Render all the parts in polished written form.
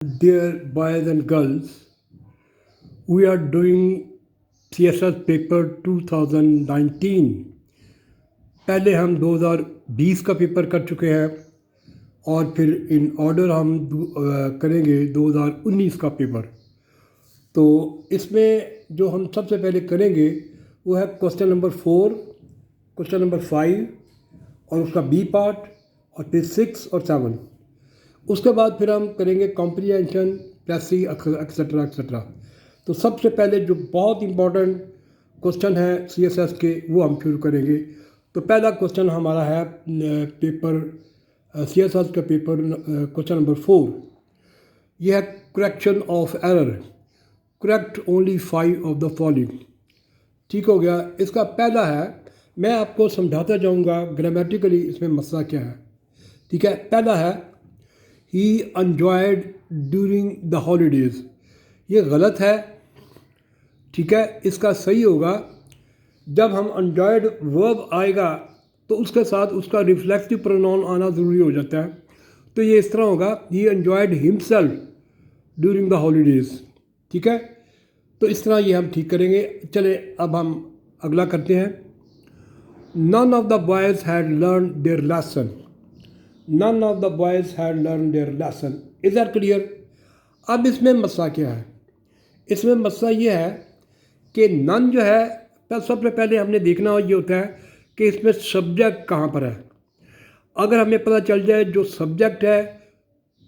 Dear boys and girls, we are doing CSS paper 2019. पहले हम 2020 का पेपर कर चुके हैं और फिर इन ऑर्डर हम करेंगे 2019 का पेपर। तो इसमें जो हम सबसे पहले करेंगे वो है क्वेश्चन नंबर 4, क्वेश्चन नंबर 5 और उसका बी पार्ट और फिर 6 और 7। उसके बाद फिर हम करेंगे कॉम्प्रीहेंशन, प्रेसी एक्सेट्रा एक्सेट्रा। तो सबसे पहले जो बहुत इम्पोर्टेंट क्वेश्चन है CSS के वो हम शुरू करेंगे। तो पहला क्वेश्चन हमारा है पेपर CSS का पेपर क्वेश्चन नंबर 4। यह है correction of error, correct only 5 of the following. ठीक हो गया। इसका पहला है, मैं आपको समझाता जाऊंगा ग्रामेटिकली इसमें मसला क्या है। ठीक है। पहला है ही enjoyed ड्यूरिंग द हॉलीडेज़। ये गलत है। ठीक है। इसका सही होगा जब हम enjoyed वर्ब आएगा तो उसके साथ उसका रिफ्लेक्सिव प्रोनाउन आना ज़रूरी हो जाता है। तो ये इस तरह होगा, ही enjoyed himself during the holidays. ठीक है। तो इस तरह ये हम ठीक करेंगे। चले अब हम अगला करते हैं। None of the boys had learn their lesson. None of the boys had learned their lesson. Is that clear? अब इसमें मसला क्या है? इसमें मसला ये है कि नन जो है सबसे पहले हमने देखना ये होता है कि इसमें सब्जेक्ट कहाँ पर है। अगर हमें पता चल जाए जो सब्जेक्ट है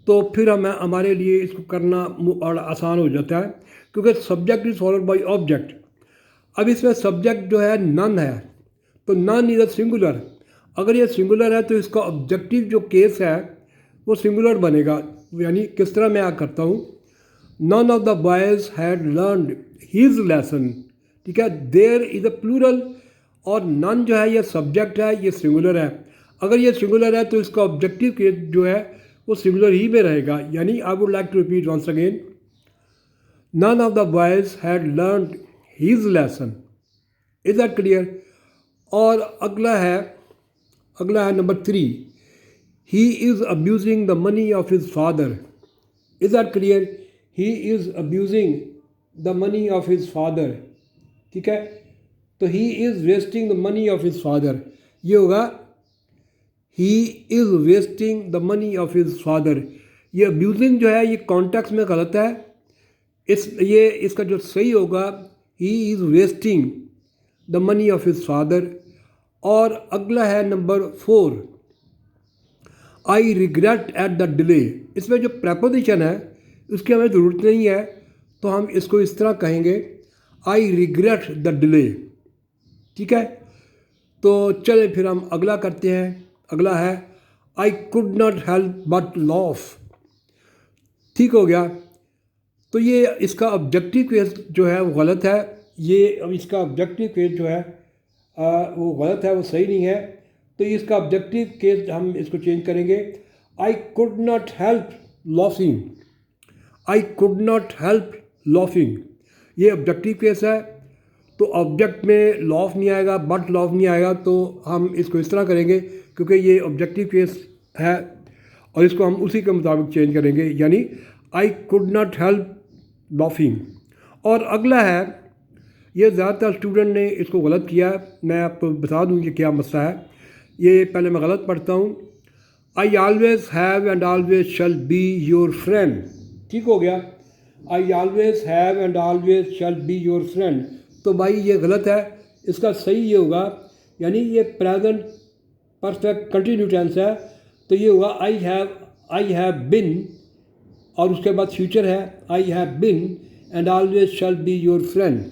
तो फिर हमारे लिए इसको करना बड़ा आसान हो जाता है, क्योंकि subject is followed by object. अब इसमें सब्जेक्ट जो है नन है, तो नन इज अ सिंगुलर। अगर ये सिंगुलर है तो इसका ऑब्जेक्टिव जो केस है वो सिंगुलर बनेगा। यानी किस तरह मैं करता हूँ, none of the boys had learned his lesson. ठीक है। देयर इज़ अ प्लूरल और नन जो है ये सब्जेक्ट है, ये सिंगुलर है। अगर ये सिंगुलर है तो इसका ऑब्जेक्टिव केस जो है वो सिंगुलर ही में रहेगा। यानी I would like to repeat once again, none of the boys had learned his lesson. Is that clear? और अगला है number 3, he is abusing the money of his father. Is that clear? He is abusing the money of his father. ठीक है। तो he is wasting the money of his father, ये होगा he is wasting the money of his father. ये abusing जो है ये context में गलत है। इसका जो सही होगा, he is wasting the money of his father. और अगला है number 4, I regret at the delay. इसमें जो प्रपोजिशन है उसकी हमें ज़रूरत नहीं है, तो हम इसको इस तरह कहेंगे, आई रिग्रेट द डिले। ठीक है। तो चले फिर हम अगला करते हैं। अगला है I could not help but loaf. ठीक हो गया। तो ये इसका ऑब्जेक्टिव केस जो है वो गलत है। इसका ऑब्जेक्टिव केस जो है वो गलत है, वो सही नहीं है। तो इसका ऑब्जेक्टिव केस हम इसको चेंज करेंगे, I could not help laughing. I could not help laughing, ये ऑब्जेक्टिव केस है। तो ऑब्जेक्ट में लॉफ नहीं आएगा, बट लॉफ नहीं आएगा, तो हम इसको इस तरह करेंगे क्योंकि ये ऑब्जेक्टिव केस है और इसको हम उसी के मुताबिक चेंज करेंगे, यानी I could not help laughing. और अगला है, ये ज़्यादातर स्टूडेंट ने इसको गलत किया। मैं आपको बता दूँ कि क्या मसला है। ये पहले मैं गलत पढ़ता हूँ, I always have and always shall be your friend. ठीक हो गया। I always have and always shall be your friend, तो भाई ये गलत है। इसका सही ये होगा, यानी ये प्रेजेंट परफेक्ट कंटिन्यू टेंस है, तो ये होगा आई हैव बिन और उसके बाद फ्यूचर है, I have been and always shall be your friend,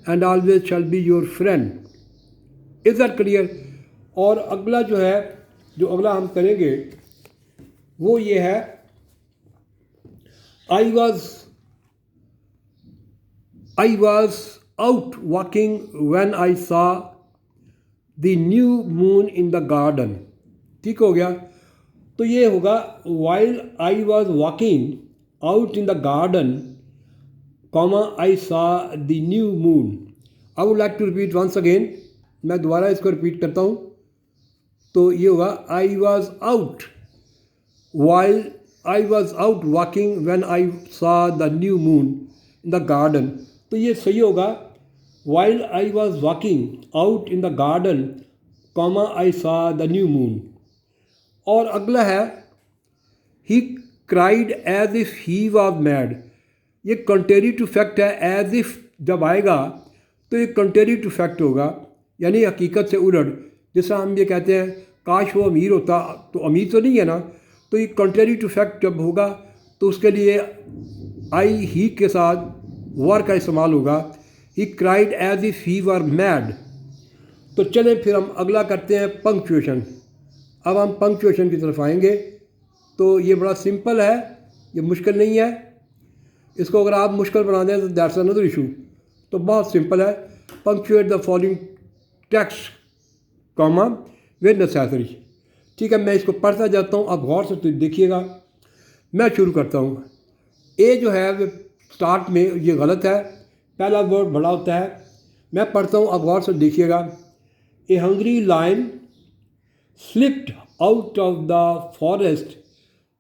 and always shall be your friend. Is that clear? और अगला जो अगला हम करेंगे वो ये है, I was out walking when I saw the new moon in the garden. ठीक हो गया। तो ये होगा, while I was walking out in the garden, I saw the new moon. I would like to repeat once again, मैं दोबारा इसको repeat करता हूँ। तो ये होगा, I was out while I was out walking when I saw the new moon in the garden. तो ये सही होगा, while I was walking out in the garden comma I saw the new moon. और अगला है he cried as if he was mad. ये contrary to fact है, as if जब आएगा तो ये कंटेरी टू फैक्ट होगा, यानी हकीकत से उलट। जैसा हम ये कहते हैं काश वो अमीर होता, तो अमीर तो नहीं है ना, तो ये कंटेरी टू फैक्ट जब होगा तो उसके लिए आई ही के साथ वर का इस्तेमाल होगा। He cried as if he were mad. तो चलें फिर हम अगला करते हैं पंक्चुएशन। अब हम पंक्चुएशन की तरफ आएंगे। तो ये बड़ा सिंपल है, ये मुश्किल नहीं है। इसको अगर आप मुश्किल बना दें तो दैट्स अनदर इशू। तो बहुत सिंपल है, punctuate the following text comma with necessary. ठीक है, मैं इसको पढ़ता जाता हूँ, आप गौर से तो देखिएगा। मैं शुरू करता हूँ। ए जो है वो स्टार्ट में ये गलत है, पहला वर्ड बड़ा होता है। मैं पढ़ता हूँ, आप गौर से देखिएगा। A hungry lion slipped out of the forest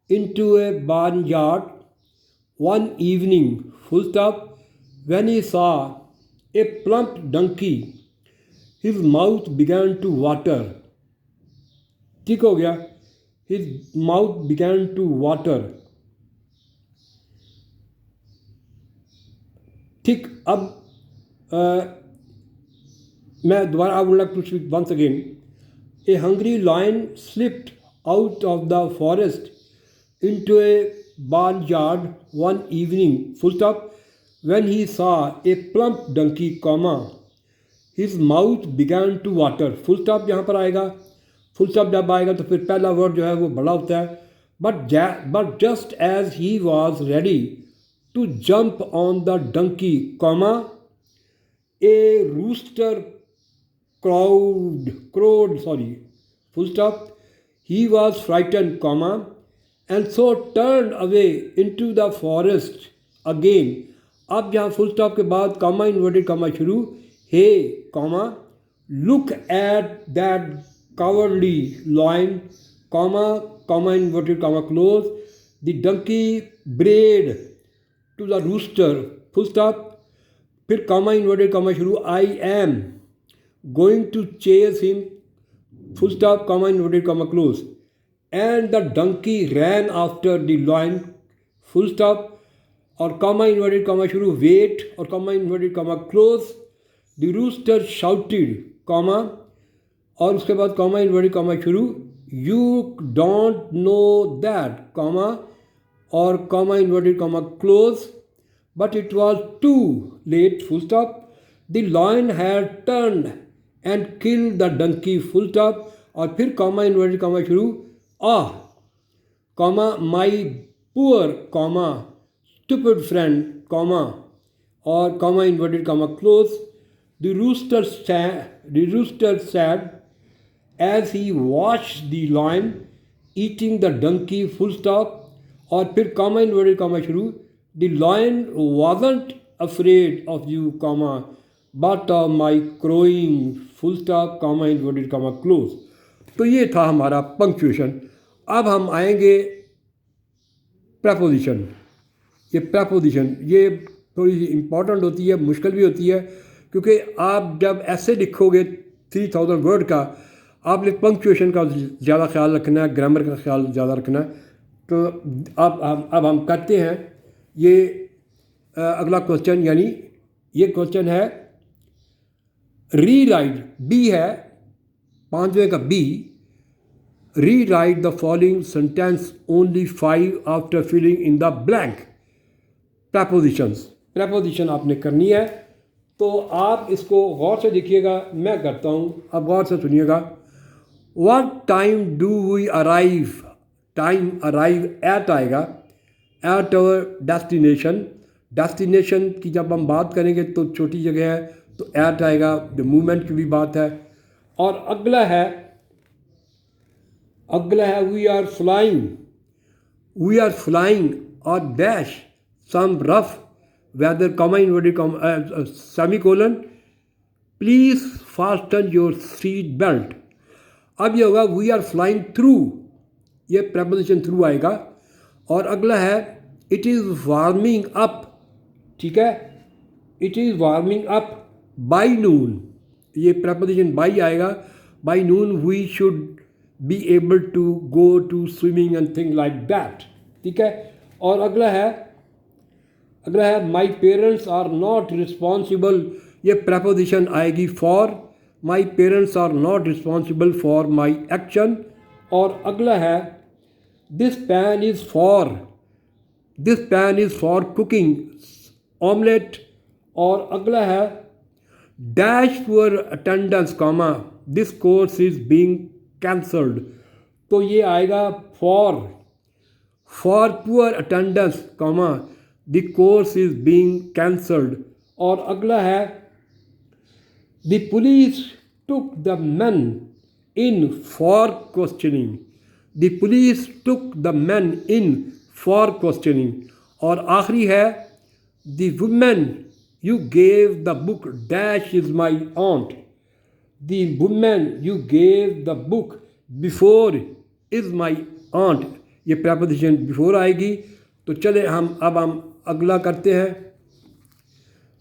into a barnyard one evening, full stop, when he saw a plump donkey, his mouth began to water. ठीक हो गया, his mouth began to water. ठीक, अब मैं दोबारा I would like to speak once again. A hungry lion slipped out of the forest into a barnyard one evening, full stop, when he saw a plump donkey, comma, his mouth began to water, full stop यहाँ पर आएगा। full stop जब आएगा तो फिर पहला word जो है वो बड़ा होता है। but just as he was ready to jump on the donkey, comma, a rooster crowed, full stop, he was frightened, comma, and so turned away into the forest again. अब यहाँ फुल स्टॉप के बाद comma inverted comma शुरू। Hey comma look at that cowardly lion comma comma inverted comma close the donkey brayed to the rooster full stop, फिर comma inverted comma शुरू। I am going to chase him full stop comma inverted comma close. And the donkey ran after the lion, full stop, और comma inverted comma शुरू, wait और comma inverted comma close, the rooster shouted, comma, और उसके बाद comma inverted comma शुरू, you don't know that, comma, और comma inverted comma close, but it was too late, full stop, the lion had turned and killed the donkey, full stop, और फिर comma inverted comma शुरू, comma, my poor, comma, stupid friend, comma, और comma inverted comma close, the rooster said as he watched the lion eating the donkey, full stop, और फिर comma inverted comma शुरू, the lion wasn't afraid of you, comma, but of my crowing, full stop, comma inverted comma close। तो ये था हमारा punctuation. अब हम आएंगे प्रपोजिशन। ये प्रपोजिशन ये थोड़ी सी इम्पॉर्टेंट होती है, मुश्किल भी होती है, क्योंकि आप जब ऐसे लिखोगे 3000 वर्ड का, आपने पंक्चुएशन का ज़्यादा ख्याल रखना है, ग्रामर का ख्याल ज़्यादा रखना है। तो अब हम करते हैं ये अगला क्वेश्चन, यानी ये क्वेश्चन है रीराइट, बी है 5वें का B. Rewrite the following sentence only 5 after filling in the blank. Prepositions. Preposition आपने करनी है, तो आप इसको गौर से देखिएगा, मैं करता हूँ, अब गौर से सुनिएगा। What time do we arrive? Time arrive at आएगा, at our destination. Destination की जब हम बात करेंगे तो छोटी जगह है तो at आएगा, जो मूवमेंट की भी बात है। और अगला है वी आर फ्लाइंग और dash some rough weather comma inverted comma semicolon please fasten your seat belt. अब ये होगा वी आर फ्लाइंग थ्रू, ये प्रपोजिशन थ्रू आएगा, और अगला है इट इज़ वार्मिंग अप, ठीक है, it is warming up by noon, ये प्रपोजिशन बाई आएगा, by noon we should be able to go to swimming and thing like that, ठीक है। और अगला है my parents are not responsible, ये प्रपोजिशन आएगी for, my parents are not responsible for my action. और अगला है this pan is for cooking omelette. और अगला है dash poor attendance comma this course is being cancelled, तो ये आएगा for poor attendance comma the course is being cancelled. और अगला है the police took the man in for questioning, the police took the man in for questioning. और आखिरी है the women you gave the book dash is my ऑन्ट, the women you gave the book before is my ऑन्ट, ये preposition before आएगी। तो चले हम अगला करते हैं,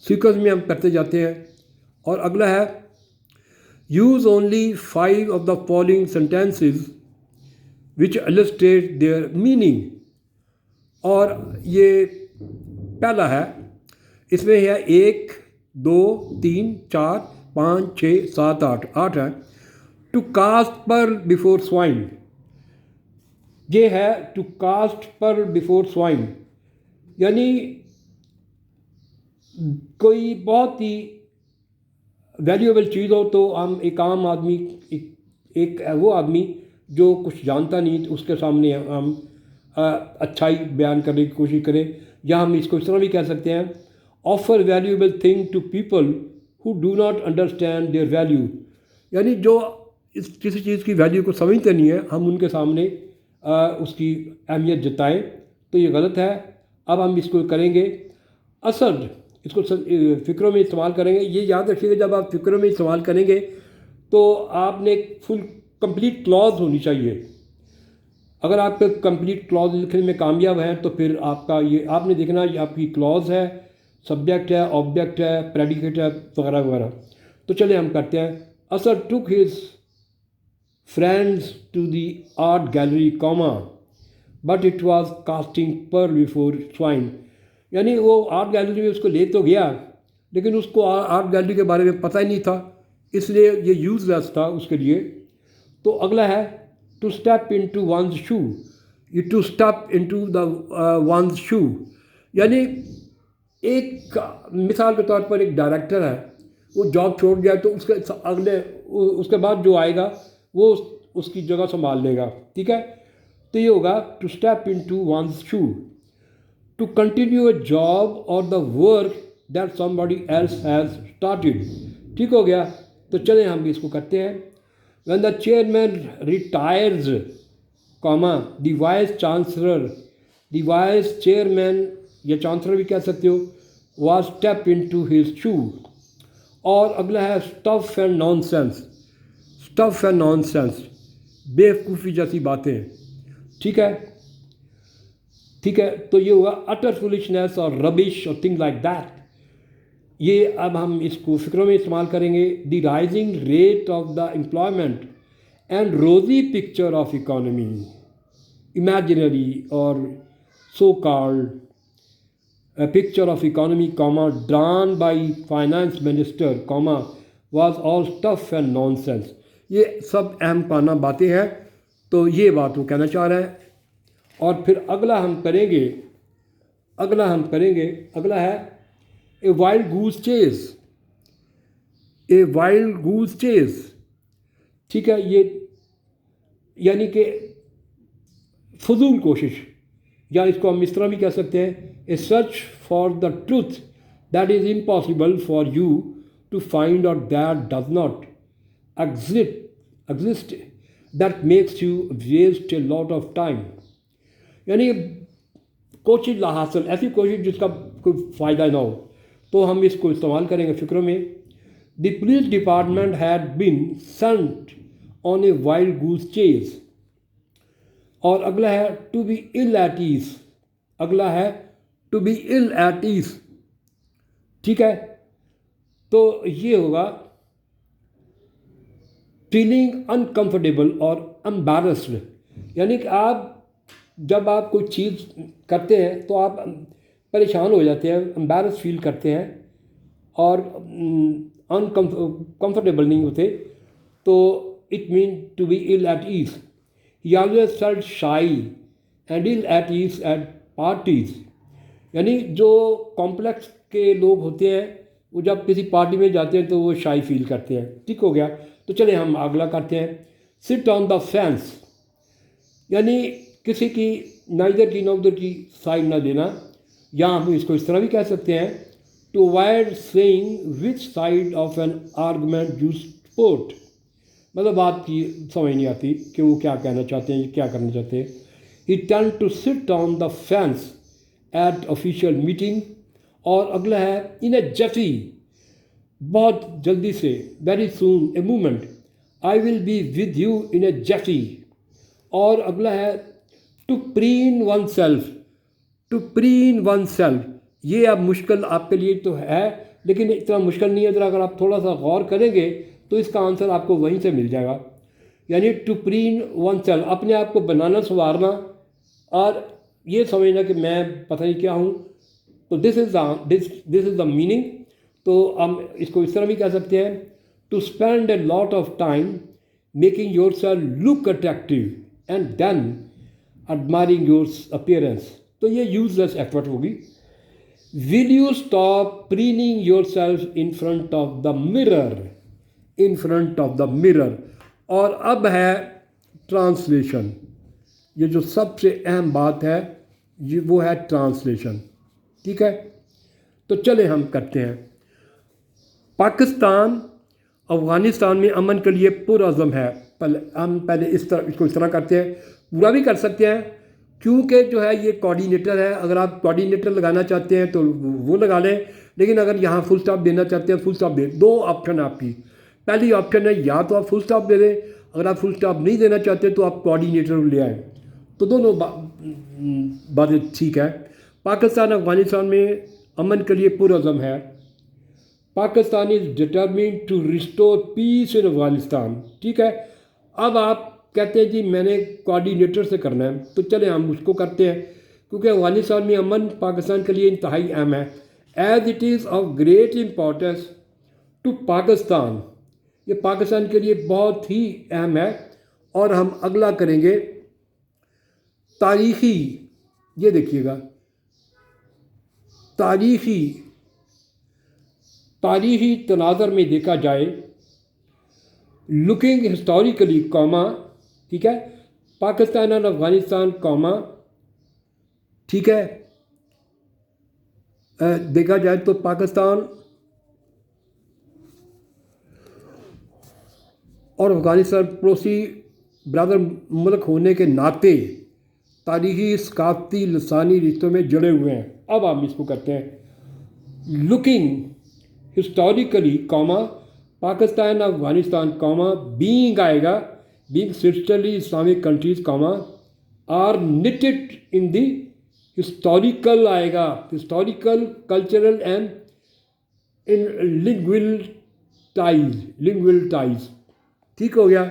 सीक्वेंस में हम करते जाते हैं। और अगला है use only 5 of the following sentences which illustrate there meaning. और ये पहला है, इसमें है 1 2 3 4 5 6 7 8 है। टू कास्ट पर बिफोर स्वाइन, ये है टू कास्ट पर बिफोर स्वाइन, यानी कोई बहुत ही वैल्यूएबल चीज़ हो तो हम एक आम आदमी, एक वो आदमी जो कुछ जानता नहीं उसके सामने हम अच्छाई बयान करने की कोशिश करें, या हम इसको इस तरह भी कह सकते हैं offer valuable thing to people who do not understand their value, यानी जो इस किसी चीज़ की वैल्यू को समझते नहीं है हम उनके सामने उसकी अहमियत जताएं, तो ये गलत है। अब हम इसको करेंगे असद, इसको फ़िक्रों में इस्तेमाल करेंगे। ये याद रखिएगा जब आप फ़िक्रों में इस्तेमाल करेंगे तो आपने एक फुल कंप्लीट क्लॉज होनी चाहिए। अगर आप कंप्लीट क्लॉज लिखने में कामयाब हैं तो फिर आपका ये आपने देखना ये आपकी क्लॉज है, सब्जेक्ट है, ऑब्जेक्ट है, प्रेडिकेट है, वगैरह वगैरह। तो चलिए हम करते हैं। Asad took his friends to the art gallery comma but it was casting pearls before swine, यानी वो आर्ट गैलरी में उसको ले तो गया लेकिन उसको आर्ट गैलरी के बारे में पता ही नहीं था, इसलिए ये यूजलेस था उसके लिए। तो अगला है to step into one's shoe, ये to step into the one's shoe, यानी एक मिसाल के तौर पर एक डायरेक्टर है, वो जॉब छोड़ गया तो उसके बाद जो आएगा वो उसकी जगह संभाल लेगा, ठीक है। तो ये होगा to step into one's shoe, to continue a job और the work that somebody else has started, ठीक हो गया। तो चलें हम इसको करते हैं। When the chairman retires comma the vice chancellor, the vice chairman या चांसलर भी कह सकते हो, was step into his shoe. और अगला है stuff and nonsense, stuff and nonsense, बेवकूफ़ी जैसी बातें, ठीक है, ठीक है। तो ये हुआ अटर फुलिशनेस और रबिश और थिंग लाइक दैट। ये अब हम इसको फिक्रों में इस्तेमाल करेंगे। The rising rate of the employment and rosy picture of economy, imaginary और so called picture of economy comma drawn by finance minister comma was all stuff and nonsense, ये सब अहम पाना बातें हैं। तो ये बात वो कहना चाह रहा है। और फिर अगला हम करेंगे, अगला है ए वाइल्ड गूज चेज, ए वाइल्ड गूज चेज, ठीक है। ये यानी कि फजूल कोशिश, या इसको हम इस तरह भी कह सकते हैं a search for the truth that is impossible for you to find out that does not exist that makes you waste a lot of time, यानी कोशिश ला हासिल, ऐसी कोशिश जिसका कोई फ़ायदा ना हो। तो हम इसको इस्तेमाल करेंगे फ़िक्रों में। The police department had been sent on a wild goose chase, और अगला है to be ill at ease, अगला है to be ill at ease, ठीक है। तो ये होगा फीलिंग अनकंफर्टेबल और एम्बैरस्ड, यानी कि आप जब आप कोई चीज़ करते हैं तो आप परेशान हो जाते हैं, एम्बैरस फील करते हैं और अनकंफर्टेबल नहीं होते, तो it mean to be ill at ease. He always felt shy and ill at ease at parties, यानी जो कॉम्प्लेक्स के लोग होते हैं वो जब किसी पार्टी में जाते हैं तो वो शाई फील करते हैं, ठीक हो गया। तो चले हम अगला करते हैं, सिट ऑन द फेंस, यानी किसी की ना इधर की ना उधर की साइड ना लेना, या हम इसको इस तरह भी कह सकते हैं to avoid saying which side of an argument you support, मतलब बात की समझ नहीं आती कि वो क्या कहना चाहते हैं, क्या करना चाहते हैं। He tend to sit on the fence at official meeting, और अगला है इन ए जफी, बहुत जल्दी से, very soon a movement, I will be with you in a jiffy. और अगला है to preen oneself, to preen oneself, ये अब मुश्किल आपके लिए तो है लेकिन इतना मुश्किल नहीं है, इतना अगर आप थोड़ा सा गौर करेंगे तो इसका आंसर आपको वहीं से मिल जाएगा। यानी टू प्रीन वन सेल्फ, अपने आप को बनाना संवारना और ये समझना कि मैं पता नहीं क्या हूँ, तो दिस इज़ द मीनिंग। तो हम इसको इस तरह भी कह सकते हैं to spend a lot of time making yourself look attractive and then admiring your appearance, तो ये यूजलेस एफर्ट होगी। Will you stop preening yourself in front of the mirror, in front of the mirror. और अब है translation, ये जो सबसे अहम बात है ये वो है ट्रांसलेशन, ठीक है। तो चले हम करते हैं, पाकिस्तान अफ़गानिस्तान में अमन के लिए पुरअज़्म है। हम पहले इसको इस तरह करते हैं, पूरा भी कर सकते हैं क्योंकि जो है ये कोऑर्डिनेटर है, अगर आप कोऑर्डिनेटर लगाना चाहते हैं तो वो लगा लें, लेकिन अगर यहाँ फुल स्टॉप देना चाहते हैं फुल स्टॉप दे। दो ऑप्शन है आपकी, पहली ऑप्शन है या तो आप फुल स्टॉप दे दें, अगर आप फुल स्टॉप नहीं देना चाहते तो आप कोऑर्डिनेटर ले आएँ, तो दोनों बातें ठीक है। पाकिस्तान अफ़गानिस्तान में अमन के लिए पुरअज़्म है। Pakistan is determined to restore peace in Afghanistan, ठीक है। अब आप कहते हैं जी मैंने कोऑर्डिनेटर से करना है, तो चले हम उसको करते हैं क्योंकि अफ़गानिस्तान में अमन पाकिस्तान के लिए इंतहाई अहम है। As it is of great importance to Pakistan, ये पाकिस्तान के लिए बहुत ही अहम है। और हम अगला करेंगे तारीख़ी, ये देखिएगा तारीख़ी तनाज़र में देखा जाए, लुकिंग हिस्टोरिकली कॉमा, ठीक है, पाकिस्तान और अफ़गानिस्तान कॉमा, ठीक है, देखा जाए तो पाकिस्तान और अफ़गानिस्तान पड़ोसी ब्रदर मुल्क होने के नाते तारीख़ी सकाफ़ती लसानी रिश्तों में जुड़े हुए हैं। अब हम इसको करते हैं, looking historically comma Pakistan Afghanistan comma being आएगा, being sisterly Islamic countries comma are knitted in the historical आएगा, historical cultural and in lingual ties, ठीक हो गया।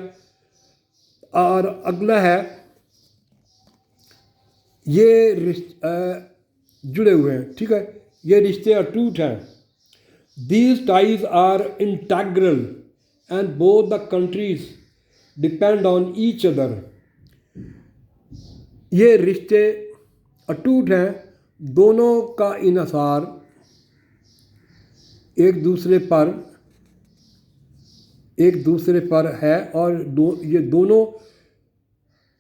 और अगला है ये जुड़े हुए हैं, ठीक है, ये रिश्ते अटूट हैं। These ties are integral and both the countries depend on each other. ये रिश्ते अटूट हैं, दोनों का इन्हिसार एक दूसरे पर है और ये दोनों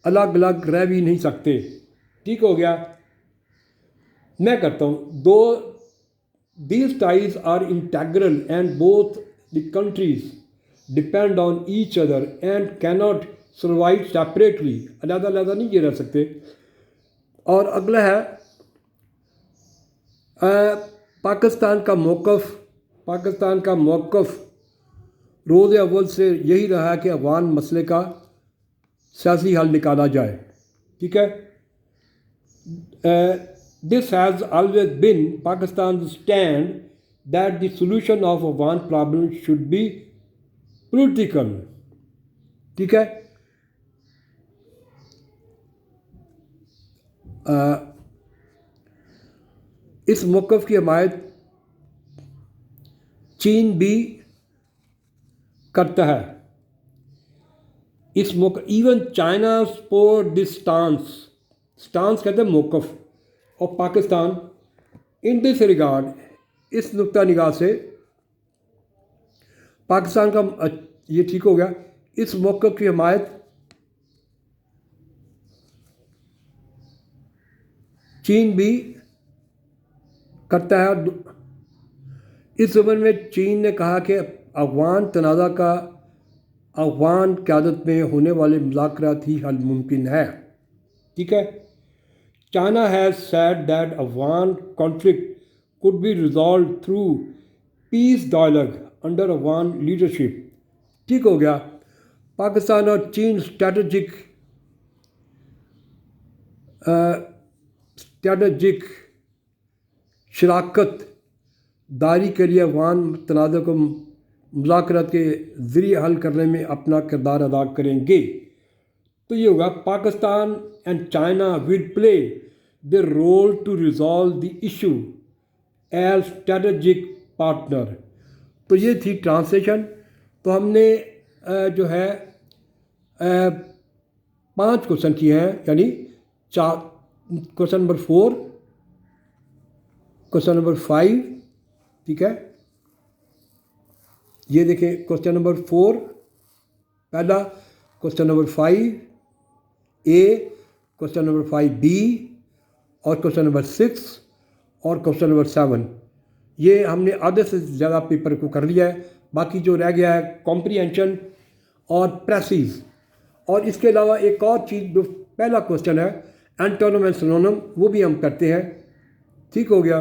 अलग अलग रह भी नहीं सकते, ठीक हो गया। मैं करता हूँ, These ties are integral and both the countries depend on each other and cannot survive separately. अलग-अलग नहीं ये रह सकते। और अगला है पाकिस्तान का मौक़िफ़ रोज़ अव्वल से यही रहा कि अफ़गान मसले का सियासी हल निकाला जाए। ठीक है। This has always been Pakistan stand that the solution of Afghan problem should be political, ठीक है। इस मौक़िफ़ की हमायत चीन भी करता है। इस मौक़िफ़ even China support this stance कहते हैं मौक़िफ़, और पाकिस्तान इन दिस रिगार्ड, इस नुक्ता निगाह से पाकिस्तान का ये ठीक हो गया। इस मौक़िफ़ की हमायत चीन भी करता है। इस ज़मन में चीन ने कहा कि अफ़गान तनाज़ा का अफ़गान क़यादत में होने वाले मुज़ाकरात ही हल मुमकिन है, ठीक है। China has said that Afghan conflict could be resolve through peace dialogue under Afghan leadership, ठीक हो गया। पाकिस्तान और चीन स्ट्रेटजिक शराकत दारी के लिए अफ़गान तनाज़ा को मुज़ाकरात के ज़रिए हल करने में अपना किरदार अदा करेंगे। तो ये होगा Pakistan and China will play the role to resolve the issue as strategic partner. तो ये थी ट्रांसलेशन। तो हमने जो है 5 क्वेश्चन किए हैं, यानी 4, क्वेश्चन नंबर 4, क्वेश्चन नंबर 5, ठीक है। ये देखें, क्वेश्चन नंबर 4 पहला, क्वेश्चन नंबर 5 ए, क्वेश्चन नंबर 5 बी, और क्वेश्चन नंबर 6 और क्वेश्चन नंबर 7। ये हमने आधे से ज़्यादा पेपर को कर लिया है। बाकी जो रह गया है कॉम्प्रीहेंशन और प्रेसिस। और इसके अलावा एक और चीज़, जो पहला क्वेश्चन है एंटोनिम एंड सिनोनिम, वो भी हम करते हैं, ठीक हो गया।